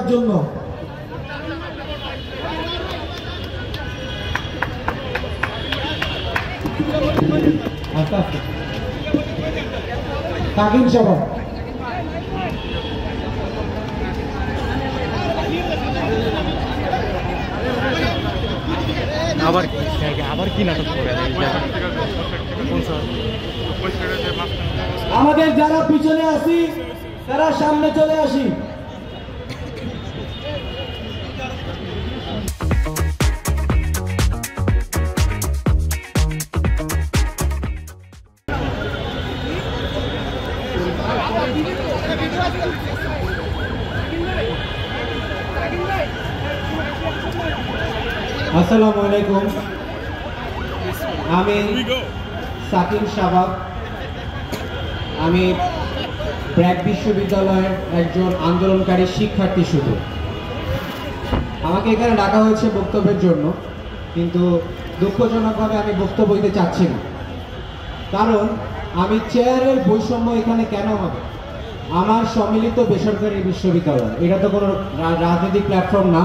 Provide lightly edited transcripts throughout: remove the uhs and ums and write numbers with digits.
করার জন্য। তাকিন সভা আবার কি নাটক করে আমাদের যারা পিছনে আসি তারা সামনে চলে আসি। আসসালামু আলাইকুম, আমি সাকিন শাবাব। আমি ব্র্যাক বিশ্ববিদ্যালয়ের একজন আন্দোলনকারী শিক্ষার্থী। শুধু আমাকে এখানে ডাকা হয়েছে বক্তব্যের জন্য, কিন্তু দুঃখজনকভাবে আমি বক্তব্য দিতে চাচ্ছি না। কারণ আমি চেয়ারের বৈষম্য এখানে কেন হবে? আমার সম্মিলিত বেসরকারি বিশ্ববিদ্যালয়, এটা তো কোনো রাজনৈতিক প্ল্যাটফর্ম না।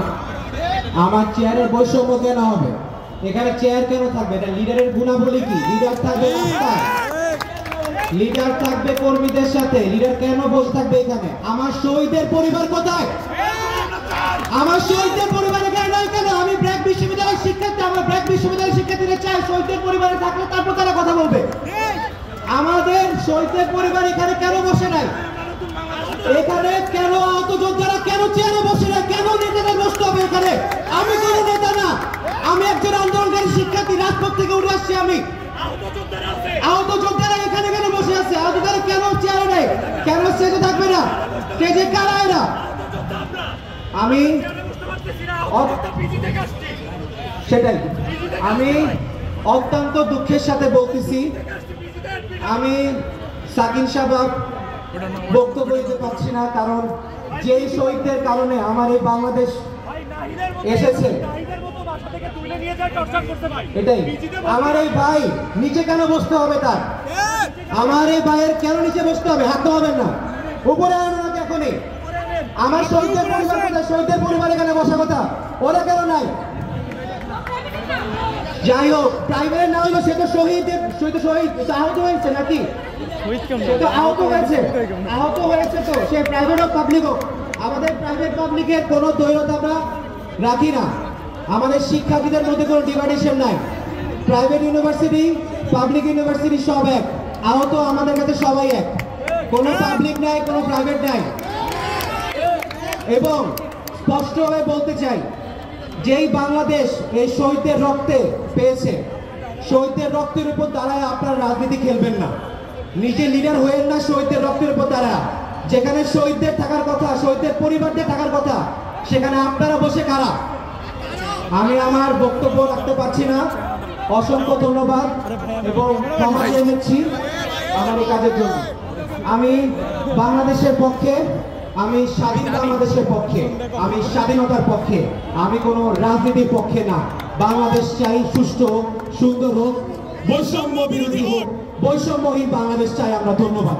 আমার চেয়ারের বৈষম্য কেন হবে? এখানে চেয়ার কেন থাকবে? এটা লিডারের গুণাবলী কি? লিডার থাকবে রাস্তায়, লিডার থাকবে কর্মীদের সাথে। লিডার কেন বসে থাকবে এখানে? আমার শহীদের পরিবার কোথায়? আমার শহীদের পরিবার এখানে নয় কেন? আমি ব্র্যাক বিশ্ববিদ্যালয়ের শিক্ষার্থী। আমার ব্র্যাক বিশ্ববিদ্যালয়ের শিক্ষার্থীরা চায় শহীদের পরিবারে থাকলে তারপর তারা কথা বলবে। আমাদের শহীদের পরিবার এখানে কেন বসে নাই? এখানে কেন আহত যোদ্ধারা কেন চেয়ারে বসে নাই? কেন নেতারা বসতে হবে এখানে? আমি কোনো নেতা না, আমি একজন আন্দোলনকারী শিক্ষার্থী। রাজপথ থেকে উঠে আসছি আমি। আহত যোদ্ধারা এখানে কেন বসে আছে? আহত যোদ্ধারা কেন চেয়ারে নেই? কেন স্টেজে থাকবে না? স্টেজে কারা এরা? আমি সেটাই আমি অত্যন্ত দুঃখের সাথে বলতেছি, আমি সাকিন শাবাব বক্তব্য দিতে পারছি না। কারণ যেই শহীদদের কারণে আমার এই বাংলাদেশ এসেছে, এটাই আমার এই ভাই নিচে কেন বসতে হবে? তার আমার এই ভাইয়ের কেন নিচে বসতে হবে? হাত হবেন না, উপরে আনো না এখনই। আমার শহীদদের পরিবার কোথায়? শহীদদের পরিবার এখানে বসা কথা, ওরা কেন নাই? যাই হোক, প্রাইভেট না হইলো সে তো শহীদ আহত হয়েছে নাকি? আহত হয়েছে তো সে প্রাইভেট হোক পাবলিক হোক। আমাদের প্রাইভেট পাবলিকের কোনো দ্বৈরতা আমরা রাখি না। আমাদের শিক্ষার্থীদের মধ্যে কোনো ডিভাইডেশন নাই। প্রাইভেট ইউনিভার্সিটি, পাবলিক ইউনিভার্সিটি সব এক। আহত আমাদের কাছে সবাই এক, কোনো পাবলিক নাই, কোনো প্রাইভেট নাই। এবং স্পষ্টভাবে বলতে চাই, যেই বাংলাদেশ এই শহীদদের রক্তে পেয়েছে, শহীদদের রক্তের উপর দাঁড়ায় আপনারা রাজনীতি খেলবেন না। নিজে লিডার হয়েন না শহীদদের রক্তের উপর দাঁড়ায়। যেখানে শহীদদের থাকার কথা, শহীদদের পরিবারদের থাকার কথা, সেখানে আপনারা বসে কারা? আমি আমার বক্তব্য রাখতে পারছি না। অসংখ্য ধন্যবাদ এবং ক্ষমা চেয়ে নিচ্ছি আমার এই কাজের জন্য। আমি বাংলাদেশের পক্ষে, আমি স্বাধীন বাংলাদেশের পক্ষে, আমি স্বাধীনতার পক্ষে, আমি কোনো রাজনীতির পক্ষে না। বাংলাদেশ চাই সুষ্ঠু হোক, সুন্দর হোক, বৈষম্য বিরোধী হোক, বৈষম্যহীন বাংলাদেশ চাই আমরা। ধন্যবাদ।